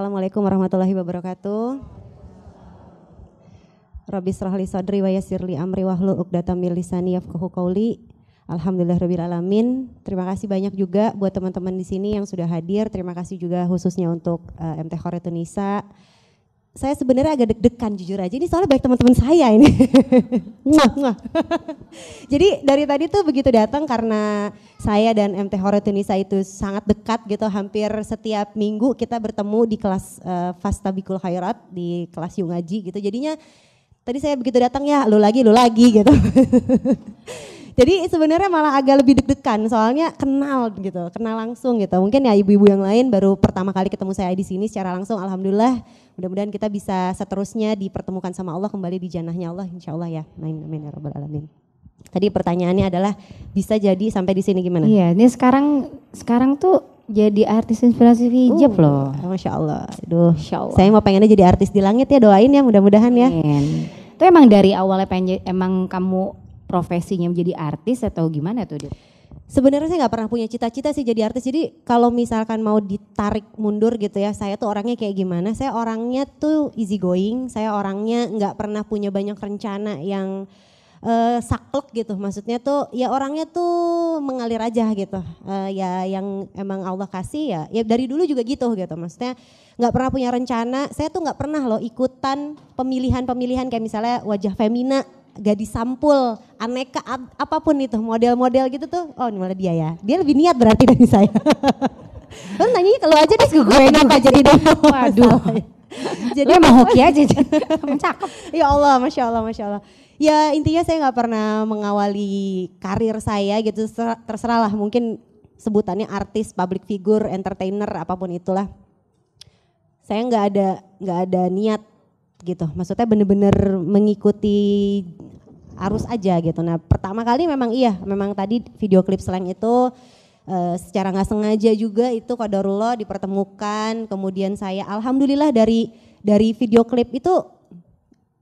Assalamualaikum warahmatullahi wabarakatuh. Rabbi shrah li sadri wa yassir li amri wahlul 'uqdatam min lisani yafqahu qauli. Alhamdulillahirabbil alamin. Terima kasih banyak juga buat teman-teman di sini yang sudah hadir. Terima kasih juga khususnya untuk MT Khoretu Nisa. Saya sebenarnya agak deg-degan jujur aja. Ini soalnya banyak teman-teman saya ini. Jadi dari tadi tuh begitu datang karena saya dan MT Khoretu Nisa itu sangat dekat gitu. Hampir setiap minggu kita bertemu di kelas Fastabikul Khairat, di kelas Yungaji gitu. Jadinya tadi saya begitu datang ya lu lagi gitu. Jadi sebenarnya malah agak lebih deg-degan soalnya kenal langsung gitu. Mungkin ya ibu-ibu yang lain baru pertama kali ketemu saya di sini secara langsung. Alhamdulillah, mudah-mudahan kita bisa seterusnya dipertemukan sama Allah kembali di jannahnya Allah insyaallah ya. Amin ya rabbal alamin. Tadi pertanyaannya adalah bisa jadi sampai di sini gimana? Iya, ini sekarang tuh jadi artis inspirasi hijab loh. Masya Allah. Aduh, Masya Allah. saya mau pengennya jadi artis di langit ya, doain ya mudah-mudahan ya. Itu emang dari awalnya emang kamu profesinya menjadi artis atau gimana tuh Dit? Sebenarnya saya nggak pernah punya cita-cita sih jadi artis. Jadi kalau misalkan mau ditarik mundur gitu ya, saya tuh orangnya kayak gimana? Saya orangnya tuh easy going. Saya orangnya nggak pernah punya banyak rencana yang saklek gitu. Maksudnya tuh ya orangnya tuh mengalir aja gitu. Ya yang emang Allah kasih ya dari dulu juga gitu. Maksudnya nggak pernah punya rencana. Saya tuh nggak pernah loh ikutan pemilihan kayak misalnya wajah femina, gadis sampul, aneka apapun itu, model-model gitu tuh. Oh ini malah dia ya. Dia lebih niat berarti dari saya. Lo nanyanya kalau aja deh gue kenapa jadi dong. Waduh. Jadi emang hoki aja. Cakep. Ya Allah, Masya Allah. Ya intinya saya nggak pernah mengawali karir saya gitu. Terserah lah mungkin sebutannya artis, public figure, entertainer, apapun itulah. Saya nggak ada niat gitu. Maksudnya bener-bener mengikuti arus aja gitu. Nah pertama kali memang tadi video klip Slang itu secara nggak sengaja juga itu qadarullah dipertemukan. Kemudian saya alhamdulillah dari video klip itu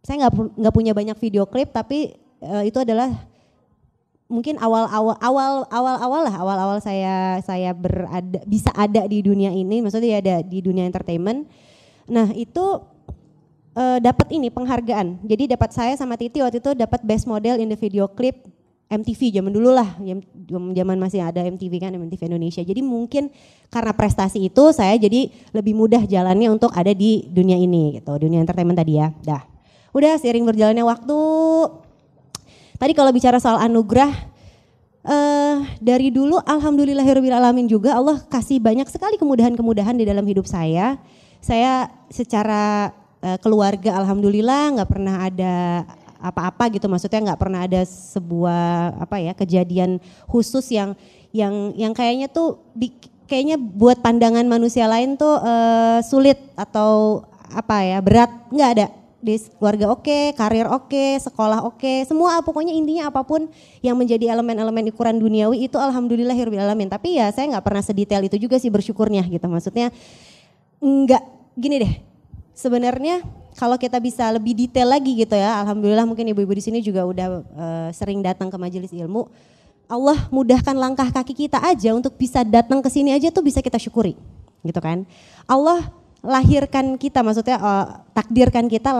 saya nggak punya banyak video klip tapi itu adalah mungkin awal-awal saya bisa ada di dunia ini, maksudnya ada di dunia entertainment. Nah itu dapat ini penghargaan. Jadi dapat saya sama Titi waktu itu dapat best model in the video clip MTV zaman dulu lah, zaman masih ada MTV kan, MTV Indonesia. Jadi mungkin karena prestasi itu saya jadi lebih mudah jalannya untuk ada di dunia ini gitu, dunia entertainment tadi ya. Udah seiring berjalannya waktu. Tadi kalau bicara soal anugerah, dari dulu alhamdulillahirabbil alamin juga Allah kasih banyak sekali kemudahan-kemudahan di dalam hidup saya. Saya secara keluarga alhamdulillah nggak pernah ada apa-apa gitu, maksudnya nggak pernah ada sebuah kejadian khusus yang kayaknya tuh kayaknya buat pandangan manusia lain tuh sulit atau berat, nggak ada. Di keluarga oke, karir oke, sekolah oke, semua pokoknya intinya apapun yang menjadi elemen-elemen ukuran duniawi itu alhamdulillahirabbil alamin. Tapi ya saya nggak pernah sedetail itu juga sih bersyukurnya gitu, maksudnya nggak gini deh. Sebenarnya kalau kita bisa lebih detail lagi gitu ya, alhamdulillah mungkin ibu-ibu di sini juga udah sering datang ke majelis ilmu. Allah mudahkan langkah kaki kita aja untuk bisa datang ke sini aja tuh bisa kita syukuri, gitu kan. Allah lahirkan kita, maksudnya takdirkan kita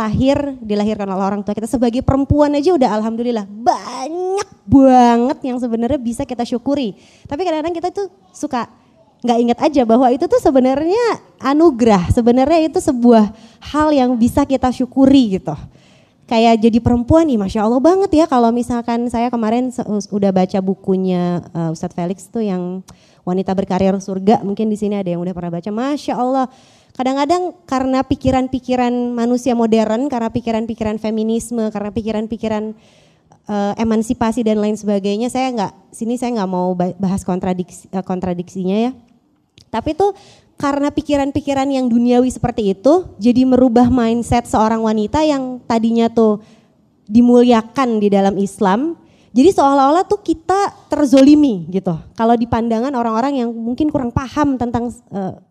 dilahirkan oleh orang tua kita sebagai perempuan aja udah alhamdulillah banyak banget yang sebenarnya bisa kita syukuri. Tapi kadang-kadang kita tuh suka nggak ingat aja bahwa itu tuh sebenarnya anugerah, sebenarnya itu sebuah hal yang bisa kita syukuri gitu. Kayak jadi perempuan nih Masya Allah banget ya kalau misalkan saya kemarin udah baca bukunya Ustadz Felix tuh yang Wanita Berkarir Surga, mungkin di sini ada yang udah pernah baca. Masya Allah, kadang-kadang karena pikiran-pikiran manusia modern, karena pikiran-pikiran feminisme, karena pikiran-pikiran emansipasi dan lain sebagainya, saya nggak mau bahas kontradiksinya ya. Tapi tuh karena pikiran-pikiran yang duniawi seperti itu, jadi merubah mindset seorang wanita yang tadinya tuh dimuliakan di dalam Islam. Jadi seolah-olah tuh kita terzolimi gitu. Kalau di pandangan orang-orang yang mungkin kurang paham tentang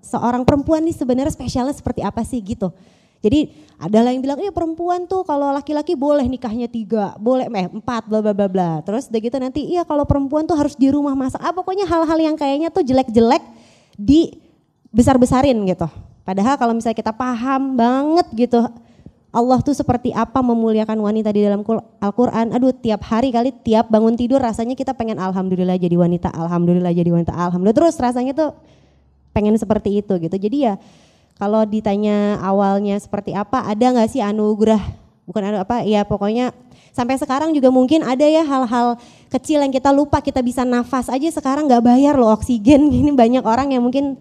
seorang perempuan nih sebenarnya spesialnya seperti apa sih gitu. Jadi ada yang bilang, perempuan tuh kalau laki-laki boleh nikahnya 3, boleh 4, bla bla bla bla. Terus udah gitu nanti kalau perempuan tuh harus di rumah masak. Pokoknya hal-hal yang kayaknya tuh jelek-jelek dibesar-besarin gitu. Padahal kalau misalnya kita paham banget gitu Allah tuh seperti apa memuliakan wanita di dalam Al-Quran. Aduh tiap hari kali tiap bangun tidur rasanya kita pengen alhamdulillah jadi wanita, alhamdulillah jadi wanita, alhamdulillah. Terus rasanya tuh pengen seperti itu gitu. Jadi ya kalau ditanya awalnya seperti apa, ada gak sih anugerah, bukan apa ya pokoknya sampai sekarang juga mungkin ada ya hal-hal kecil yang kita lupa, kita bisa nafas aja sekarang gak bayar loh oksigen. Ini banyak orang yang mungkin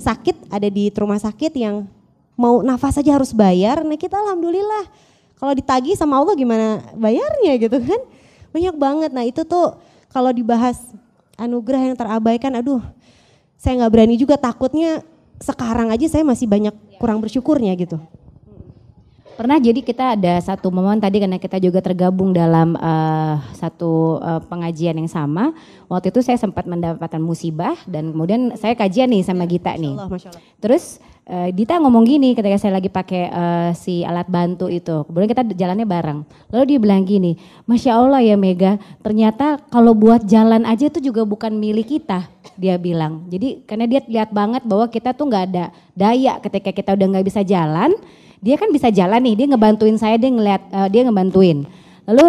sakit ada di rumah sakit yang mau nafas aja harus bayar. Nah kita alhamdulillah kalau ditagih sama Allah gimana bayarnya gitu kan. Banyak banget. Nah itu tuh kalau dibahas anugerah yang terabaikan, aduh saya gak berani juga, takutnya sekarang aja saya masih banyak kurang bersyukurnya gitu. Pernah jadi kita ada satu momen tadi karena kita juga tergabung dalam satu pengajian yang sama. Waktu itu saya sempat mendapatkan musibah dan kemudian saya kajian nih sama Gita nih. Masya Allah. Terus Dita ngomong gini ketika saya lagi pakai si alat bantu itu. Kemudian kita jalannya bareng. Lalu dia bilang gini, Masya Allah ya Mega, ternyata kalau buat jalan aja itu juga bukan milik kita. Dia bilang. Jadi karena dia lihat banget bahwa kita tuh gak ada daya ketika kita udah gak bisa jalan. Dia kan bisa jalan nih, dia ngebantuin saya, dia ngeliat, dia ngebantuin. Lalu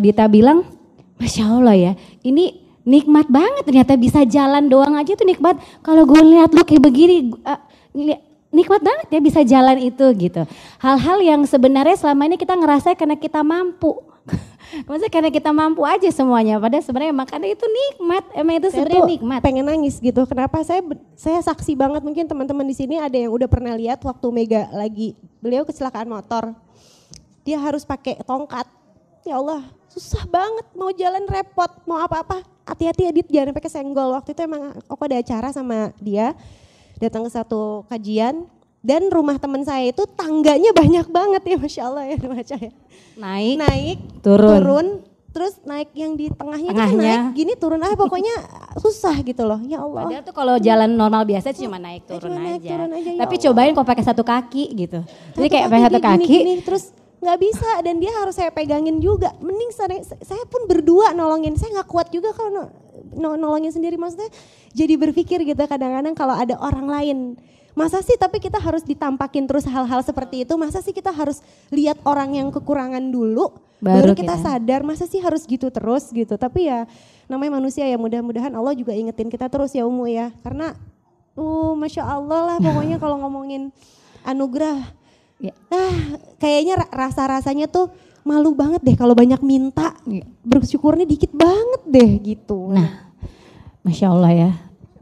Dita bilang, Masya Allah ya, ini nikmat banget ternyata bisa jalan doang aja tuh nikmat. Kalau gue lihat lu kayak begini, nikmat banget ya bisa jalan itu gitu. Hal-hal yang sebenarnya selama ini kita ngerasa karena kita mampu. Maksudnya karena kita mampu aja semuanya, padahal sebenarnya makanya itu nikmat, emang itu sebenarnya nikmat. Pengen nangis gitu, kenapa saya saksi banget, mungkin teman-teman di sini ada yang udah pernah lihat waktu Mega beliau kecelakaan motor, dia harus pakai tongkat, ya Allah susah banget, mau jalan repot, mau apa-apa, hati-hati Edit jangan pakai senggol. Waktu itu emang aku ada acara sama dia, datang ke satu kajian. Dan rumah teman saya itu tangganya banyak banget ya Masya Allah ya baca ya. Naik, turun, terus naik yang di tengahnya kan naik gini turun pokoknya susah gitu loh ya Allah. Padahal tuh kalau jalan normal biasa cuma naik turun aja. Tapi cobain kalau pakai satu kaki gitu. Jadi kayak pakai satu kaki. Gini, terus nggak bisa dan dia harus saya pegangin juga. Mending saya pun berdua nolongin, saya nggak kuat juga kalau nolongin sendiri, maksudnya jadi berpikir gitu kadang-kadang kalau ada orang lain. Masa sih tapi kita harus ditampakin terus hal-hal seperti itu, masa sih kita harus lihat orang yang kekurangan dulu baru kita sadar, masa sih harus gitu terus gitu. Tapi ya namanya manusia ya, mudah-mudahan Allah juga ingetin kita terus ya Umu ya. Karena Masya Allah lah pokoknya kalau ngomongin anugerah ya. Kayaknya rasa-rasanya tuh malu banget deh kalau banyak minta, bersyukurnya dikit banget deh gitu. Nah Masya Allah ya,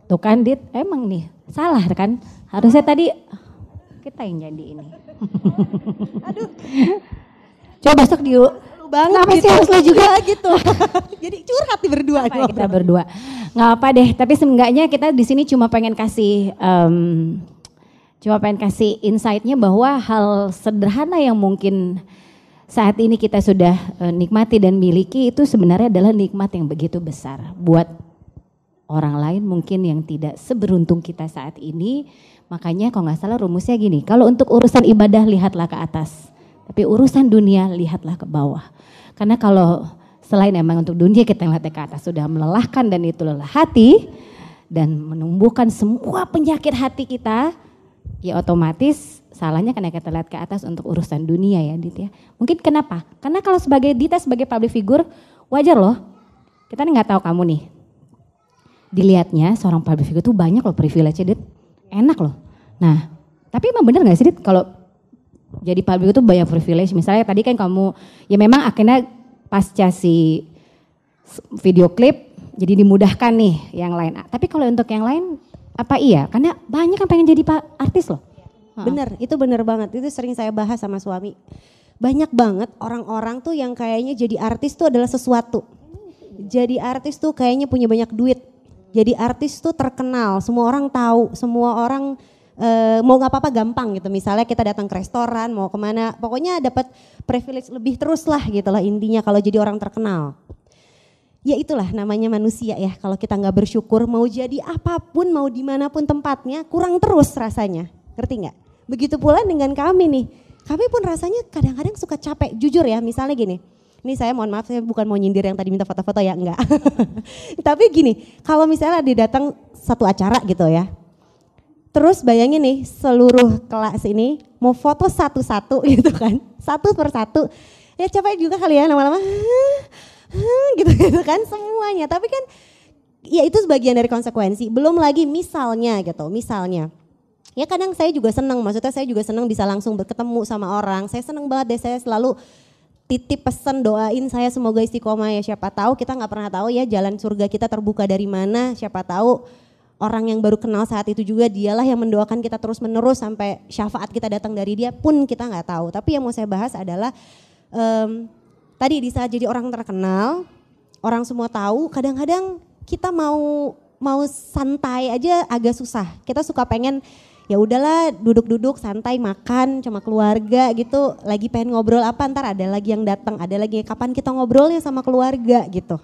tuh kan Dit emang nih salah kan. Harusnya tadi kita yang jadi ini. Aduh. Coba besok banget ngapa gitu. sih harus lo juga gitu. Jadi curhat di berdua. Kita berdua. Nggak apa deh, tapi seenggaknya kita di sini cuma pengen kasih insight-nya bahwa hal sederhana yang mungkin saat ini kita sudah nikmati dan miliki itu sebenarnya adalah nikmat yang begitu besar buat orang lain mungkin yang tidak seberuntung kita saat ini. Makanya kalau nggak salah rumusnya gini, kalau untuk urusan ibadah lihatlah ke atas, tapi urusan dunia lihatlah ke bawah. Karena kalau selain emang untuk dunia kita lihat ke atas sudah melelahkan dan itu lelah hati dan menumbuhkan semua penyakit hati kita, ya otomatis salahnya karena kita lihat ke atas untuk urusan dunia ya Dit ya. Mungkin kenapa? Karena kalau sebagai Dita sebagai public figure wajar loh, kita nih nggak tahu kamu nih. Dilihatnya seorang public figure tuh banyak loh privilege-nya Dit, enak loh. Nah tapi emang bener gak sih Dit kalau jadi public itu banyak privilege, misalnya tadi kan kamu ya memang akhirnya pasca si video klip jadi dimudahkan nih yang lain. Tapi kalau untuk yang lain apa iya? Karena banyak yang pengen jadi artis loh. Bener, itu bener banget, itu sering saya bahas sama suami. Banyak banget orang-orang tuh yang kayaknya jadi artis tuh adalah sesuatu. Jadi artis tuh kayaknya punya banyak duit. Jadi artis tuh terkenal, semua orang tahu, semua orang mau nggak apa-apa gampang gitu. Misalnya kita datang ke restoran, mau kemana, pokoknya dapat privilege lebih terus lah gitu lah intinya kalau jadi orang terkenal. Ya itulah namanya manusia ya, kalau kita nggak bersyukur mau jadi apapun, mau dimanapun tempatnya kurang terus rasanya, ngerti nggak? Begitu pula dengan kami nih, kami pun rasanya kadang-kadang suka capek, jujur ya misalnya gini. Ini saya mohon maaf, saya bukan mau nyindir yang tadi minta foto-foto ya, enggak. Tapi gini, kalau misalnya dia datang satu acara gitu ya, Terus bayangin nih seluruh kelas ini mau foto satu-satu gitu kan, satu per satu. Ya capek juga kali ya lama-lama gitu kan semuanya. Tapi kan ya itu sebagian dari konsekuensi. Belum lagi misalnya gitu, misalnya. Ya kadang saya juga senang, maksudnya saya juga senang bisa langsung berketemu sama orang. Saya senang banget deh, saya selalu titip pesan doain saya semoga istiqomah ya. Siapa tahu kita nggak pernah tahu ya jalan surga kita terbuka dari mana. Siapa tahu orang yang baru kenal saat itu juga dialah yang mendoakan kita terus menerus sampai syafaat kita datang dari dia pun kita nggak tahu. Tapi yang mau saya bahas adalah tadi di saat jadi orang terkenal, orang semua tahu, kadang-kadang kita mau santai aja agak susah. Kita suka pengen ya udahlah duduk-duduk santai makan sama keluarga gitu, lagi pengen ngobrol apa ntar ada lagi yang datang, ada lagi kapan kita ngobrolnya sama keluarga gitu.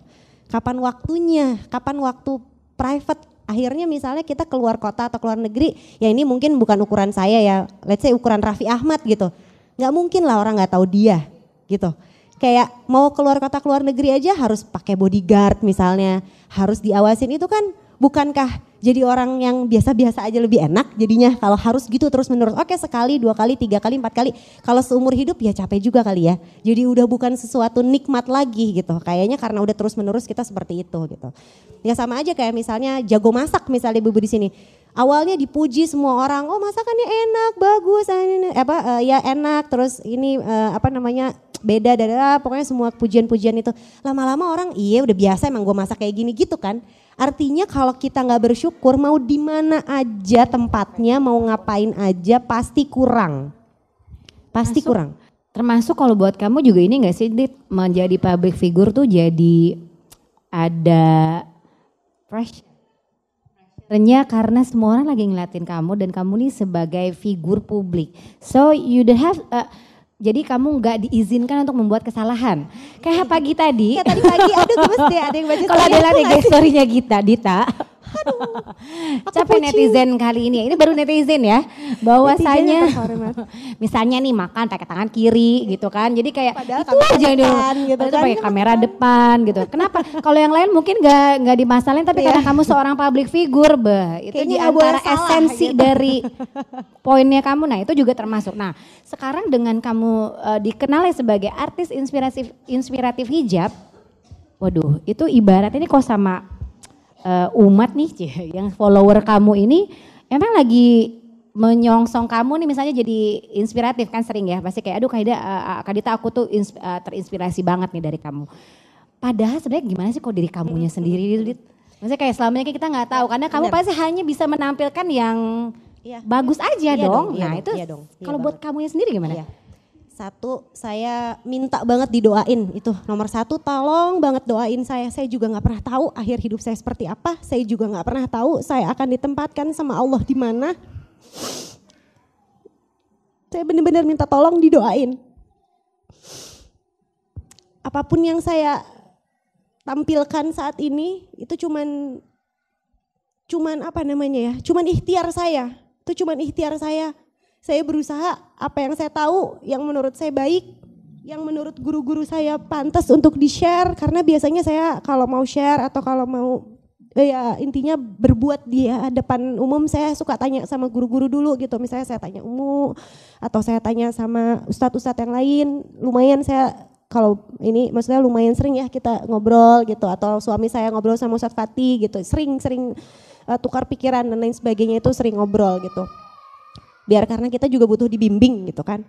Kapan waktunya, kapan waktu private. Akhirnya misalnya kita keluar kota atau keluar negeri, ya ini mungkin bukan ukuran saya ya, let's say ukuran Raffi Ahmad gitu. Nggak mungkin lah orang nggak tahu dia gitu. Kayak mau keluar kota keluar negeri aja harus pakai bodyguard misalnya, harus diawasin itu kan bukankah jadi orang yang biasa-biasa aja lebih enak jadinya kalau harus gitu terus menerus. Oke sekali, 2 kali, 3 kali, 4 kali. Kalau seumur hidup ya capek juga kali ya. Jadi udah bukan sesuatu nikmat lagi gitu. Kayaknya karena udah terus menerus kita seperti itu gitu. Ya sama aja kayak misalnya jago masak misalnya ibu di sini. Awalnya dipuji semua orang, oh masakannya enak, bagus, ya enak, terus ini beda dari pokoknya semua pujian-pujian itu. Lama-lama orang iya udah biasa emang gue masak kayak gini gitu kan. Artinya kalau kita nggak bersyukur mau di mana aja tempatnya, mau ngapain aja pasti kurang. Pasti kurang. Termasuk kalau buat kamu juga ini nggak sih Dit, menjadi public figure tuh jadi ada pressure-nya karena semua orang lagi ngeliatin kamu dan kamu nih sebagai figur publik. So you don't have jadi kamu nggak diizinkan untuk membuat kesalahan. Kayak pagi tadi. Kayak tadi pagi, aduh gemes deh ada yang baca. Kalau ada lagi story-nya Dita. Aduh, capek netizen kali ini. Ini baru netizen ya. Bahwasanya misalnya nih makan pakai tangan kiri gitu kan. Jadi kayak padahal itu aja depan, gitu kan. Pakai kamera depan gitu. Kenapa? Kalau yang lain mungkin nggak dimasalahin tapi karena kamu seorang public figure, itu di antara esensi gitu. Dari poinnya kamu. Nah, itu juga termasuk. Nah, sekarang dengan kamu dikenal sebagai artis inspiratif hijab. Waduh, itu ibarat ini kok sama umat nih yang follower kamu ini emang lagi menyongsong kamu nih misalnya jadi inspiratif kan sering ya pasti kayak aduh Kak Dita aku tuh terinspirasi banget nih dari kamu. Padahal sebenarnya gimana sih kok diri kamunya sendiri gitu Dit? Maksudnya kayak selama ini kita nggak tahu karena kamu pasti hanya bisa menampilkan yang bagus aja dong. Nah itu kalau buat kamunya sendiri gimana? Iya. Satu, saya minta banget didoain itu nomor 1, tolong banget doain saya juga nggak pernah tahu akhir hidup saya seperti apa, saya juga nggak pernah tahu saya akan ditempatkan sama Allah di mana. Saya benar-benar minta tolong didoain. Apapun yang saya tampilkan saat ini itu cuman cuman ikhtiar saya, itu cuman ikhtiar saya. Saya berusaha apa yang saya tahu, yang menurut saya baik, yang menurut guru-guru saya pantas untuk di-share. Karena biasanya saya kalau mau share atau kalau mau ya intinya berbuat di depan umum saya suka tanya sama guru-guru dulu gitu. Misalnya saya tanya atau saya tanya sama ustadz-ustadz yang lain. Lumayan saya kalau ini maksudnya lumayan sering ya kita ngobrol gitu. Atau suami saya ngobrol sama Ustadz Fatih gitu. Sering tukar pikiran dan lain sebagainya itu sering ngobrol gitu. Biar karena kita juga butuh dibimbing gitu kan.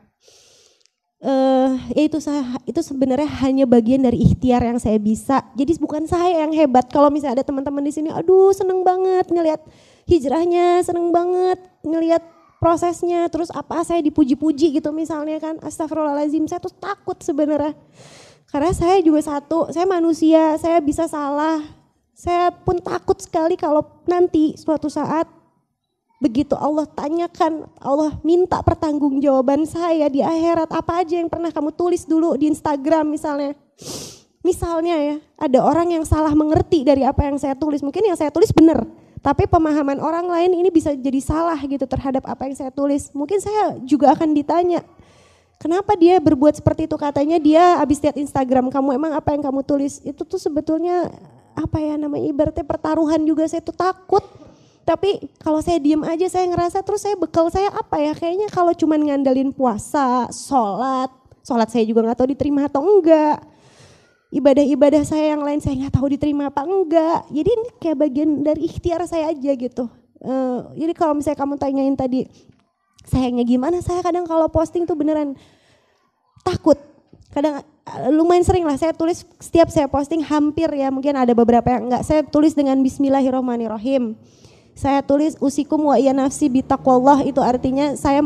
Ya itu sebenarnya hanya bagian dari ikhtiar yang saya bisa. Jadi bukan saya yang hebat. Kalau misalnya ada teman-teman di sini, aduh seneng banget ngelihat hijrahnya, seneng banget ngelihat prosesnya. Terus apa saya dipuji-puji gitu misalnya kan. Astagfirullahaladzim, saya tuh takut sebenarnya. Karena saya juga saya manusia, saya bisa salah. Saya pun takut sekali kalau nanti suatu saat begitu Allah tanyakan, Allah minta pertanggungjawaban saya di akhirat, apa aja yang pernah kamu tulis dulu di Instagram misalnya. Misalnya ya, ada orang yang salah mengerti dari apa yang saya tulis. Mungkin yang saya tulis benar, tapi pemahaman orang lain ini bisa jadi salah gitu terhadap apa yang saya tulis. Mungkin saya juga akan ditanya, kenapa dia berbuat seperti itu, katanya dia habis lihat Instagram kamu, emang apa yang kamu tulis? Itu tuh sebetulnya ibaratnya pertaruhan juga, saya tuh takut Tapi kalau saya diem aja saya ngerasa terus saya bekal saya apa ya? Kayaknya kalau cuman ngandelin puasa, sholat saya juga nggak tahu diterima atau enggak. Ibadah-ibadah saya yang lain saya nggak tahu diterima apa enggak. Jadi ini kayak bagian dari ikhtiar saya aja gitu. Jadi kalau misalnya kamu tanyain tadi sayangnya gimana, saya kadang kalau posting tuh beneran takut. Kadang lumayan sering lah saya tulis setiap saya posting hampir ya, mungkin ada beberapa yang enggak. Saya tulis dengan Bismillahirrahmanirrahim. Saya tulis usikum wa iya nafsi bitaqwallah, itu artinya saya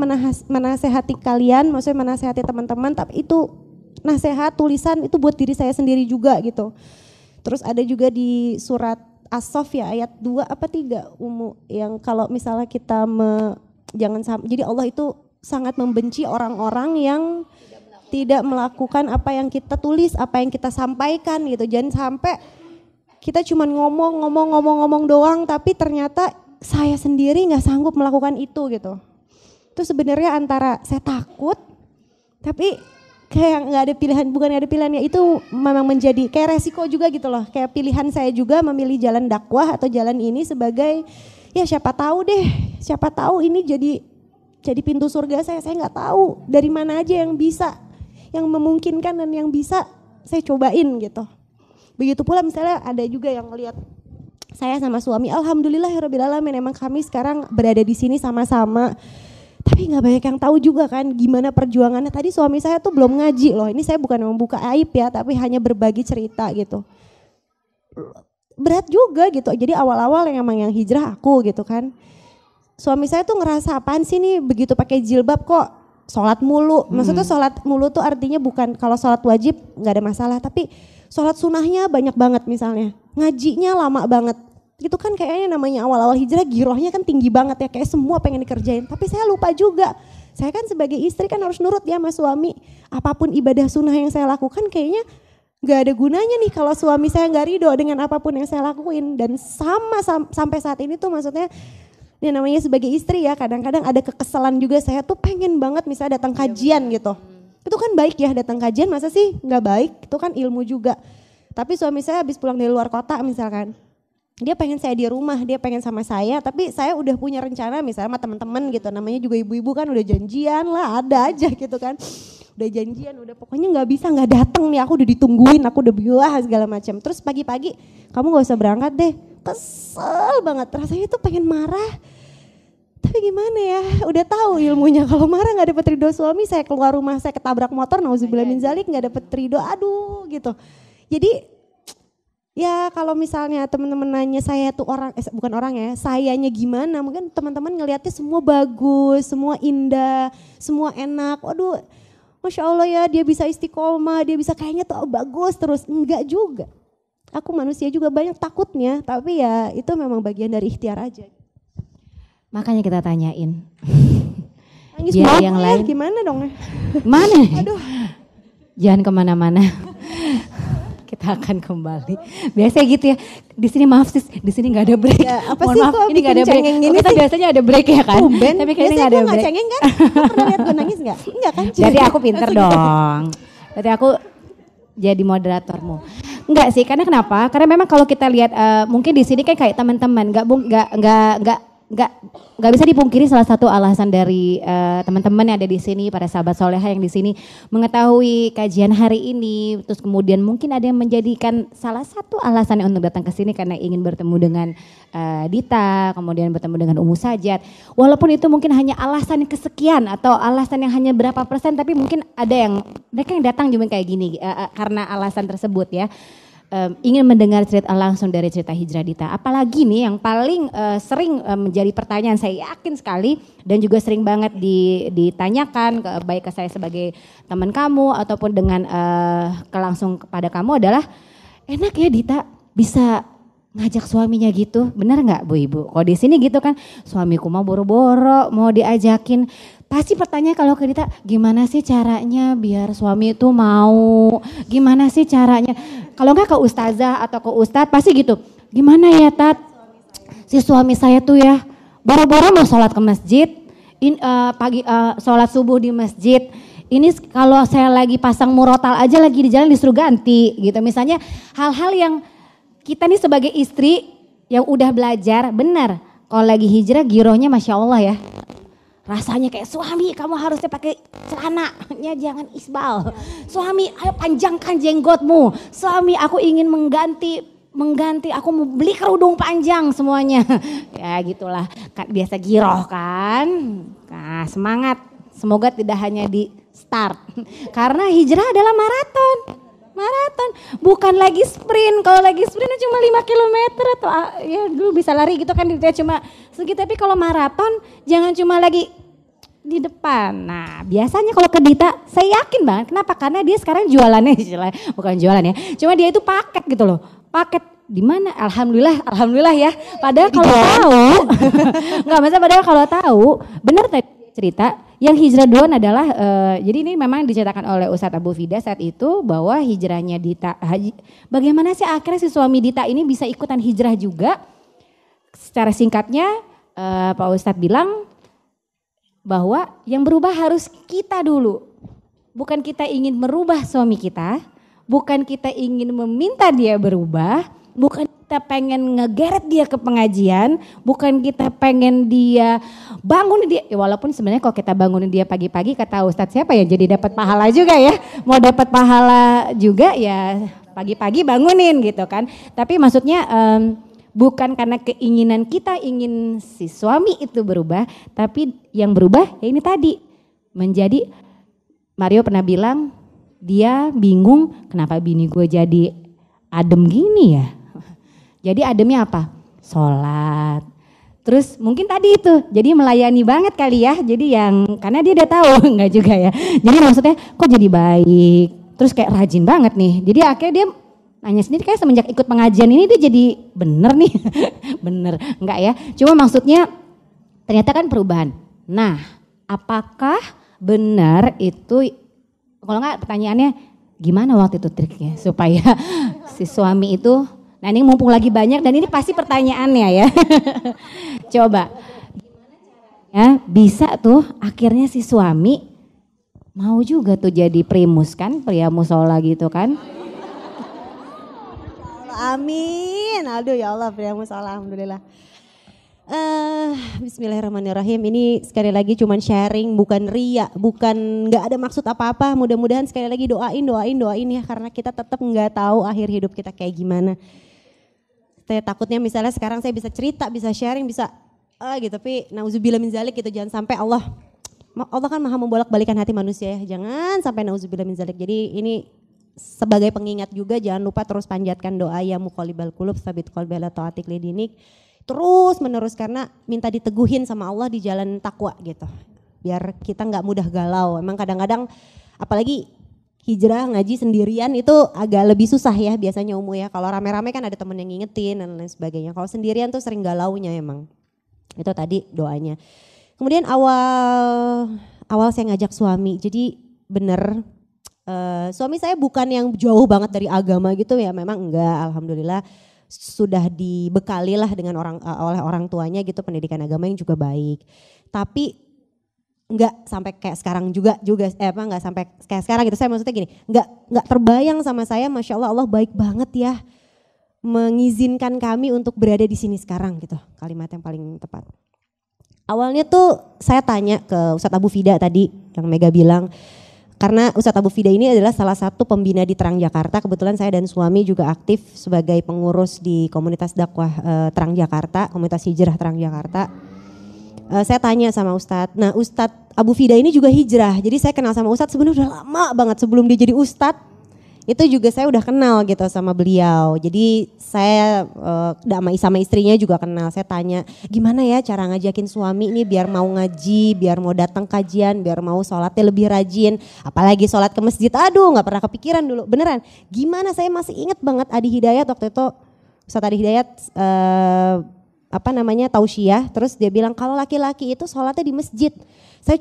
menasehati kalian, maksudnya menasehati teman-teman, tapi itu nasihat tulisan itu buat diri saya sendiri juga gitu. Terus ada juga di surat As-Saff ya ayat 2 apa 3 yang kalau misalnya kita jangan sampai, jadi Allah itu sangat membenci orang-orang yang tidak melakukan apa yang kita tulis, apa yang kita sampaikan gitu. Jangan sampai kita cuma ngomong doang tapi ternyata saya sendiri nggak sanggup melakukan itu gitu. Itu sebenarnya antara saya takut tapi kayak nggak ada pilihan, bukan nggak ada pilihan ya, itu memang menjadi kayak resiko juga gitu loh. Kayak pilihan saya juga memilih jalan dakwah atau jalan ini sebagai ya siapa tahu ini jadi pintu surga saya nggak tahu dari mana aja yang bisa, yang memungkinkan dan yang bisa saya cobain gitu. Begitu pula misalnya ada juga yang ngelihat saya sama suami, alhamdulillahirobbilalamin emang kami sekarang berada di sini sama-sama. Tapi nggak banyak yang tahu juga kan gimana perjuangannya. Tadi suami saya tuh belum ngaji loh. Ini saya bukan membuka aib ya, tapi hanya berbagi cerita gitu. Berat juga gitu. Jadi awal-awal yang hijrah aku gitu kan. Suami saya tuh ngerasa apaan sih nih begitu pakai jilbab kok sholat mulu. Maksudnya sholat mulu tuh artinya bukan kalau sholat wajib nggak ada masalah, tapi sholat sunahnya banyak banget misalnya. Ngajinya lama banget. Itu kan kayaknya namanya awal-awal hijrah girohnya kan tinggi banget ya, kayak semua pengen dikerjain. Tapi saya lupa juga, saya kan sebagai istri kan harus nurut ya sama suami. Apapun ibadah sunnah yang saya lakukan kayaknya gak ada gunanya nih kalau suami saya gak ridho dengan apapun yang saya lakuin. Dan sampai saat ini tuh maksudnya ya namanya sebagai istri ya kadang-kadang ada kekesalan juga, saya tuh pengen banget misalnya datang kajian gitu. Itu kan baik ya datang kajian, masa sih gak baik, itu kan ilmu juga. Tapi suami saya habis pulang dari luar kota misalkan, dia pengen saya di rumah, dia pengen sama saya, tapi saya udah punya rencana misalnya sama teman-teman gitu, namanya juga ibu-ibu kan udah janjian lah, ada aja gitu kan, udah janjian, udah pokoknya nggak bisa nggak datang nih, aku udah ditungguin, aku udah biwah segala macam. Terus pagi-pagi kamu nggak usah berangkat deh, kesel banget, rasanya tuh pengen marah, tapi gimana ya, udah tahu ilmunya kalau marah nggak dapet ridho suami, saya keluar rumah saya ketabrak motor, nauzubillah min zalik, nggak dapet ridho, aduh gitu. Jadi ya kalau misalnya teman-teman nanya saya tuh bukan orang ya, sayanya gimana, mungkin teman-teman ngelihatnya semua bagus, semua indah, semua enak. Waduh, Masya Allah ya dia bisa istiqomah, dia bisa kayaknya tuh bagus terus. Enggak juga. Aku manusia juga banyak takutnya, tapi ya itu memang bagian dari ikhtiar aja. Makanya kita tanyain. Nangis biar yang lain gimana dong ya? Mana? Aduh. Jangan kemana-mana. Kita akan kembali. Biasanya gitu ya. Di sini maaf sis, di sini nggak ada break. Ya, apa sih maaf, ini nggak ada break. Kita biasanya ada break ya kan? Tapi kayaknya nggak ada break. Cengeng kan? Kamu pernah lihat gue nangis nggak? Enggak kan? Jadi aku pinter dong. Jadi aku jadi moderatormu. Enggak sih, karena kenapa? Karena memang kalau kita lihat mungkin di sini kan kayak teman-teman, nggak bisa dipungkiri salah satu alasan dari teman-teman yang ada di sini, para sahabat soleha yang di sini mengetahui kajian hari ini, terus kemudian mungkin ada yang menjadikan salah satu alasan untuk datang ke sini karena ingin bertemu dengan Dita, kemudian bertemu dengan Ummu Sajat. Walaupun itu mungkin hanya alasan kesekian atau alasan yang hanya berapa persen, tapi mungkin ada yang mereka yang datang cuma kayak gini karena alasan tersebut ya. Ingin mendengar cerita langsung dari cerita hijrah Dita. Apalagi nih yang paling sering menjadi pertanyaan, saya yakin sekali dan juga sering banget ditanyakan baik ke saya sebagai teman kamu ataupun dengan langsung kepada kamu adalah, enak ya Dita bisa ngajak suaminya gitu, benar nggak Bu Ibu? Kalau di sini gitu kan, suamiku mau boro-boro mau diajakin. Pasti pertanyaan kalau ke Dita, gimana sih caranya biar suami itu mau, gimana sih caranya. Kalau enggak ke ustazah atau ke ustadz pasti gitu, gimana ya Tat, si suami saya tuh ya boro-boro mau sholat ke masjid, sholat subuh di masjid. Ini kalau saya lagi pasang murotal aja lagi di jalan disuruh ganti gitu. Misalnya hal-hal yang kita nih sebagai istri yang udah belajar, benar. Kalau lagi hijrah girohnya Masya Allah ya. Rasanya kayak suami kamu harusnya pakai celananya jangan isbal. Suami ayo panjangkan jenggotmu. Suami aku ingin mengganti aku mau beli kerudung panjang semuanya. Ya gitulah biasa giroh kan. Nah semangat semoga tidak hanya di start. Karena hijrah adalah maraton. Bukan lagi sprint. Kalau lagi sprint cuma 5 km atau ya dulu bisa lari gitu kan cuma segitu. Tapi kalau maraton jangan cuma lagi di depan. Nah biasanya kalau ke Dita saya yakin banget. Kenapa? Karena dia sekarang jualannya bukan jualan ya. Cuma dia itu paket gitu loh. Paket di mana? Alhamdulillah ya. Padahal kalau tahu nggak masa padahal kalau tahu benar tadi cerita yang hijrah duluan adalah jadi ini memang diceritakan oleh Ustadz Abu Fida saat itu bahwa hijrahnya Dita bagaimana sih akhirnya si suami Dita ini bisa ikutan hijrah juga. Secara singkatnya Pak Ustadz bilang bahwa yang berubah harus kita dulu. Bukan kita ingin merubah suami kita, bukan kita ingin meminta dia berubah, bukan kita pengen ngegeret dia ke pengajian, bukan kita pengen dia bangun dia. Ya walaupun sebenarnya kalau kita bangunin dia pagi-pagi kata Ustadz siapa ya jadi dapat pahala juga ya. Mau dapat pahala juga ya pagi-pagi bangunin gitu kan. Tapi maksudnya bukan karena keinginan kita ingin si suami itu berubah, tapi yang berubah ya ini tadi menjadi Mario pernah bilang dia bingung kenapa bini gue jadi adem gini ya. Jadi ademnya apa? Sholat. Terus mungkin tadi itu jadi melayani banget kali ya. Jadi yang karena dia udah tahu enggak juga ya. Jadi maksudnya kok jadi baik. Terus kayak rajin banget nih. Jadi akhirnya dia nanya sendiri kayak semenjak ikut pengajian ini dia jadi bener nih. Bener enggak ya. Cuma maksudnya ternyata kan perubahan. Nah apakah benar itu kalau enggak pertanyaannya gimana waktu itu triknya supaya si suami itu nah ini mumpung lagi banyak dan ini pasti pertanyaannya ya. Coba ya bisa tuh akhirnya si suami mau juga tuh jadi primus kan pria musola gitu kan. Amin. Aduh ya Allah pria musola alhamdulillah. Bismillahirrahmanirrahim. Ini sekali lagi cuman sharing, bukan ria, bukan nggak ada maksud apa-apa. Mudah-mudahan sekali lagi doain ya karena kita tetap nggak tahu akhir hidup kita kayak gimana. Saya takutnya misalnya sekarang saya bisa cerita, bisa sharing, bisa gitu. Tapi nauzubillah min zalik gitu. Jangan sampai Allah kan maha membolak-balikan hati manusia ya. Jangan sampai nauzubillah min zalik. Jadi ini sebagai pengingat juga jangan lupa terus panjatkan doa ya muqallibal qulub tsabit qalbi ala taatik lidinik. Terus menerus karena minta diteguhin sama Allah di jalan takwa gitu. Biar kita nggak mudah galau. Emang kadang-kadang apalagi hijrah ngaji sendirian itu agak lebih susah ya biasanya ya. Kalau rame-rame kan ada temen yang ngingetin dan lain sebagainya. Kalau sendirian tuh sering galaunya emang. Itu tadi doanya. Kemudian awal saya ngajak suami. Jadi bener suami saya bukan yang jauh banget dari agama gitu ya. Memang enggak, alhamdulillah sudah dibekali lah dengan oleh orang tuanya gitu pendidikan agama yang juga baik. Tapi enggak sampai kayak sekarang juga enggak sampai kayak sekarang gitu. Saya maksudnya gini, enggak terbayang sama saya, Masya Allah, Allah baik banget ya mengizinkan kami untuk berada di sini sekarang gitu. Kalimat yang paling tepat. Awalnya tuh saya tanya ke Ustadz Abu Fida tadi yang Mega bilang, karena Ustadz Abu Fida ini adalah salah satu pembina di Terang Jakarta. Kebetulan saya dan suami juga aktif sebagai pengurus di komunitas dakwah Terang Jakarta, komunitas hijrah Terang Jakarta. Saya tanya sama Ustadz, nah Ustadz Abu Fida ini juga hijrah. Jadi saya kenal sama Ustadz sebenarnya udah lama banget sebelum dia jadi Ustadz. Itu juga saya udah kenal gitu sama beliau. Jadi saya sama istrinya juga kenal. Saya tanya gimana ya cara ngajakin suami ini biar mau ngaji, biar mau datang kajian, biar mau sholatnya lebih rajin. Apalagi sholat ke masjid, aduh gak pernah kepikiran dulu. Beneran, gimana saya masih inget banget Adi Hidayat waktu itu. Ustadz Adi Hidayat tausiah, terus dia bilang kalau laki-laki itu sholatnya di masjid. Saya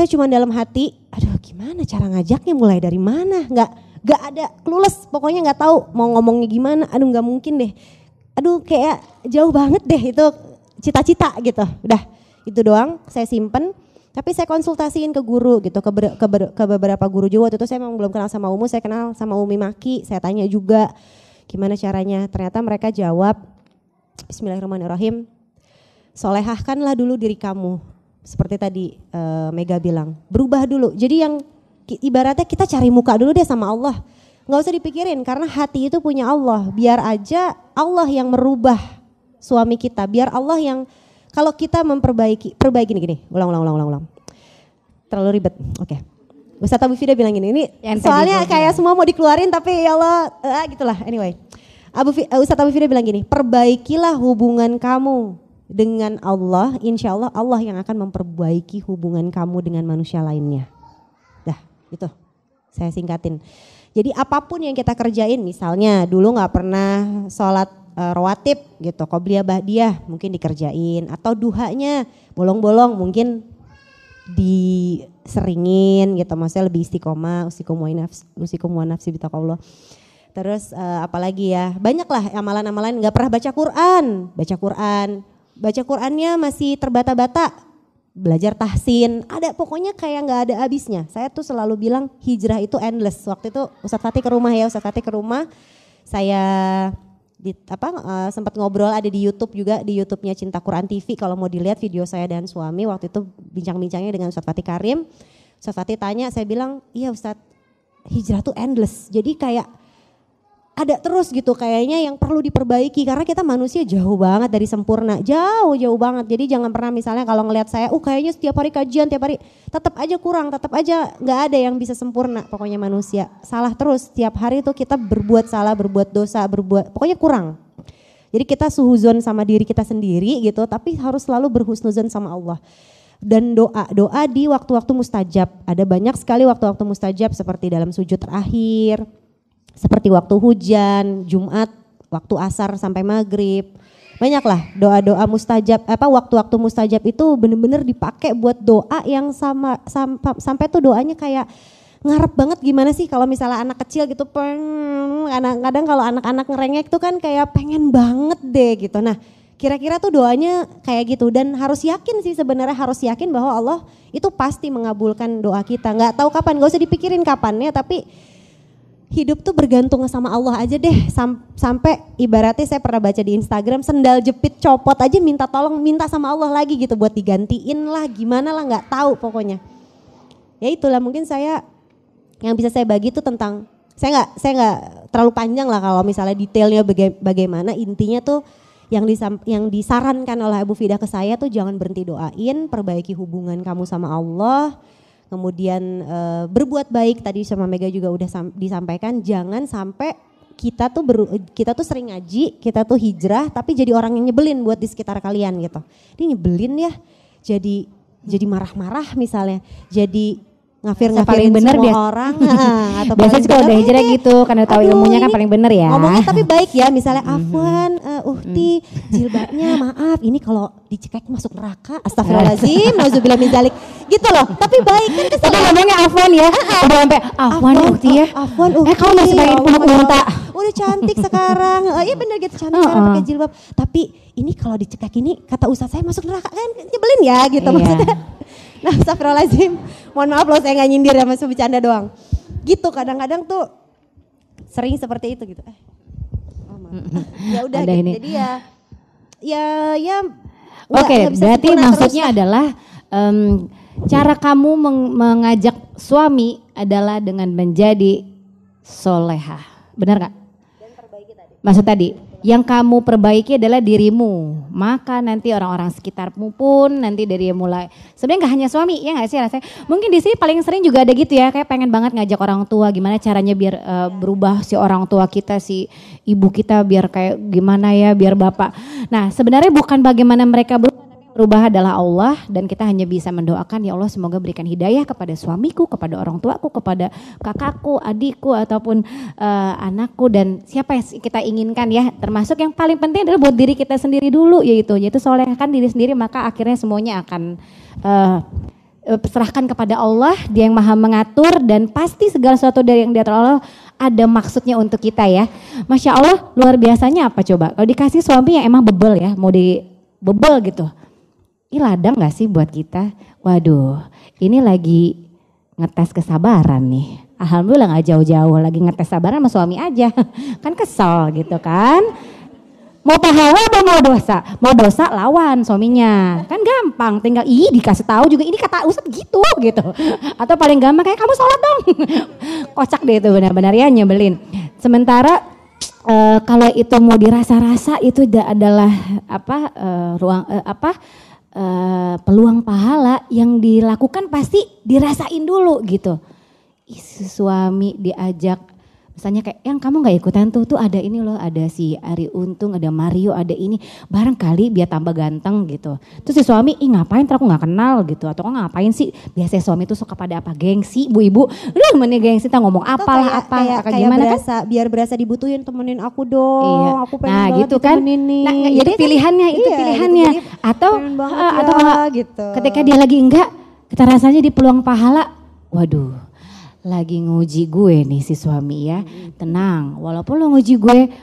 cuman dalam hati, aduh gimana cara ngajaknya, mulai dari mana, nggak ada clueless, pokoknya nggak tahu mau ngomongnya gimana, aduh nggak mungkin deh, aduh kayak jauh banget deh itu cita-cita gitu, udah itu doang saya simpen. Tapi saya konsultasiin ke guru gitu, ke beberapa guru juga. Waktu itu saya memang belum kenal sama Umu, saya kenal sama Umi Maki, saya tanya juga gimana caranya, ternyata mereka jawab, Bismillahirrahmanirrahim, solehahkanlah dulu diri kamu. Seperti tadi Mega bilang, berubah dulu. Jadi yang ibaratnya kita cari muka dulu deh sama Allah. Nggak usah dipikirin karena hati itu punya Allah. Biar aja Allah yang merubah suami kita. Biar Allah yang, kalau kita perbaiki gini, ulang. Terlalu ribet, oke. Ustadz Abu Fida bilang gini, ini soalnya kayak semua mau dikeluarin tapi ya Allah, gitulah anyway. Ustadz Abu Fida bilang gini, perbaikilah hubungan kamu dengan Allah, insya Allah Allah yang akan memperbaiki hubungan kamu dengan manusia lainnya. Dah, itu saya singkatin. Jadi apapun yang kita kerjain, misalnya dulu gak pernah sholat rawatib gitu, qobliyah ba'diyah mungkin dikerjain, atau duhanya bolong-bolong mungkin diseringin gitu, maksudnya lebih istiqomah, usikum wa nafsi bitaqwallah. Terus apalagi ya, banyak lah amalan-amalan. Gak pernah baca Qurannya masih terbata-bata, belajar tahsin, ada pokoknya kayak gak ada habisnya. Saya tuh selalu bilang hijrah itu endless. Waktu itu Ustadz Fatih ke rumah, saya sempat ngobrol, ada di YouTube juga, di YouTube-nya Cinta Quran TV. Kalau mau dilihat video saya dan suami waktu itu bincang-bincangnya dengan Ustadz Fatih Karim. Ustadz Fatih tanya, saya bilang, iya Ustadz, hijrah tuh endless. Jadi kayak ada terus gitu kayaknya yang perlu diperbaiki karena kita manusia jauh banget dari sempurna, jauh banget. Jadi jangan pernah misalnya kalau ngelihat saya, kayaknya setiap hari kajian, tiap hari, tetap aja kurang, tetap aja nggak ada yang bisa sempurna. Pokoknya manusia salah terus, setiap hari itu kita berbuat salah, berbuat dosa, pokoknya kurang. Jadi kita suhuzon sama diri kita sendiri gitu, tapi harus selalu berhusnuzon sama Allah. Dan doa di waktu-waktu mustajab, ada banyak sekali waktu-waktu mustajab seperti dalam sujud terakhir, seperti waktu hujan, Jumat, waktu asar sampai maghrib. Banyaklah doa-doa mustajab, waktu-waktu mustajab itu benar-benar dipakai buat doa yang sampai tuh doanya kayak ngarep banget gimana sih kalau misalnya anak kecil gitu, kadang kalau anak-anak ngerengek tuh kan kayak pengen banget deh gitu. Nah kira-kira tuh doanya kayak gitu, dan harus yakin sih sebenarnya, harus yakin bahwa Allah itu pasti mengabulkan doa kita. Nggak tahu kapan, nggak usah dipikirin kapannya, tapi hidup tuh bergantung sama Allah aja deh. Sampai ibaratnya saya pernah baca di Instagram, sendal jepit copot aja minta tolong, minta sama Allah lagi gitu buat digantiin lah, gimana lah nggak tahu pokoknya. Ya itulah mungkin yang bisa saya bagi itu tentang, saya nggak terlalu panjang lah kalau misalnya detailnya bagaimana. Intinya tuh yang disarankan oleh Ibu Fida ke saya tuh jangan berhenti doain, perbaiki hubungan kamu sama Allah. Kemudian berbuat baik, tadi sama Mega juga udah disampaikan, jangan sampai kita tuh sering ngaji, kita tuh hijrah tapi jadi orang yang nyebelin buat di sekitar kalian gitu. Dia nyebelin ya, jadi marah-marah misalnya, jadi ngafir-ngafirin semua orang. Atau biasanya kalau udah hijrah gitu, karena tahu ilmunya kan paling bener ya. Ngomongnya tapi baik ya, misalnya afwan, uhti, jilbabnya maaf, ini kalau dicekek masuk neraka, astagfirullahaladzim, nauzubillah min dzalik, gitu loh. Tapi baik kan kesel. Tapi ngomongnya afwan ya, udah sampai afwan uhti ya. Afwan uhti. Kamu masih pengen punuk unta. Udah cantik sekarang, iya bener gitu, cantik sekarang pakai jilbab. Tapi ini kalau dicekek ini, kata ustaz saya masuk neraka kan, nyebelin ya gitu maksudnya. Nah astagfirullahaladzim, mohon maaf loh saya gak nyindir ya, masih bercanda doang. Gitu kadang-kadang tuh sering seperti itu gitu. Ya udah gitu, jadi ya. Oke, berarti maksudnya adalah cara kamu mengajak suami adalah dengan menjadi solehah, benar gak? Dan perbaiki tadi. Maksud tadi, yang kamu perbaiki adalah dirimu, maka nanti orang-orang sekitarmu pun nanti dari mulai, sebenarnya gak hanya suami, ya gak sih rasanya, mungkin di sini paling sering juga ada gitu ya, kayak pengen banget ngajak orang tua, gimana caranya biar berubah si orang tua kita, si ibu kita biar kayak gimana ya, biar bapak. Nah sebenarnya bukan bagaimana mereka berubah adalah Allah, dan kita hanya bisa mendoakan, ya Allah semoga berikan hidayah kepada suamiku, kepada orang tuaku, kepada kakakku, adikku, ataupun anakku, dan siapa yang kita inginkan ya. Termasuk yang paling penting adalah buat diri kita sendiri dulu, yaitu solehkan diri sendiri, maka akhirnya semuanya akan serahkan kepada Allah, Dia yang maha mengatur, dan pasti segala sesuatu dari yang diatur Allah ada maksudnya untuk kita ya. Masya Allah, luar biasanya apa coba, kalau dikasih suami yang emang bebel ya, mau dibebel gitu, ini ladang gak sih buat kita? Waduh, ini lagi ngetes kesabaran nih. Alhamdulillah gak jauh-jauh, lagi ngetes sabaran sama suami aja. Kan kesel gitu kan. Mau pahala apa mau dosa? Mau dosa lawan suaminya. Kan gampang, tinggal dikasih tahu juga ini kata Ustadz gitu. Atau paling gampang kayak kamu sholat dong. Kocak deh itu benar-benar ya nyebelin. Sementara kalau itu mau dirasa-rasa itu adalah peluang pahala yang dilakukan pasti dirasain dulu gitu. Suami diajak misalnya kayak yang kamu gak ikutan tuh ada ini loh, ada si Ari Untung, ada Mario, ada ini, barangkali biar tambah ganteng gitu. Terus si suami, ngapain aku gak kenal gitu, atau ngapain sih, biasanya suami tuh suka pada apa, gengsi, ibu-ibu, udah mana gengsi, kita ngomong apalah kayak gimana berasa, kan? Biar berasa dibutuhin, temenin aku dong, iya. aku pengen banget gitu kan, nih. Nah jadi pilihannya kan, itu pilihannya, gitu. Atau gitu. Ketika dia lagi enggak, kita rasanya di peluang pahala, waduh. Lagi nguji gue nih si suami ya, tenang, walaupun lo nguji gue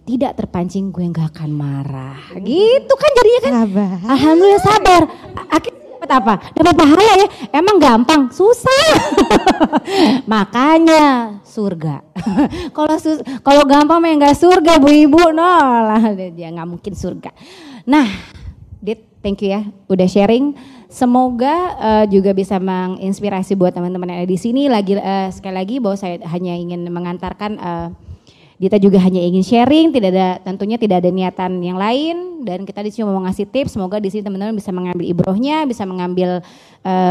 tidak terpancing, gue gak akan marah, gitu kan jadinya kan. Sabar. Alhamdulillah sabar, akhirnya dapat apa? Dapat pahala ya, emang gampang, susah. Makanya surga. Kalau gampang mah gak surga bu ibu, no lah dia gak mungkin surga. Nah, Dit, thank you ya, udah sharing. Semoga juga bisa menginspirasi buat teman-teman yang ada di sini. Sekali lagi bahwa saya hanya ingin mengantarkan, Dita juga hanya ingin sharing, tentunya tidak ada niatan yang lain, dan kita di sini mau ngasih tips. Semoga di sini teman-teman bisa mengambil ibrohnya, bisa mengambil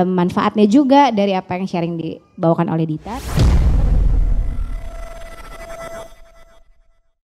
manfaatnya juga dari apa yang sharing dibawakan oleh Dita.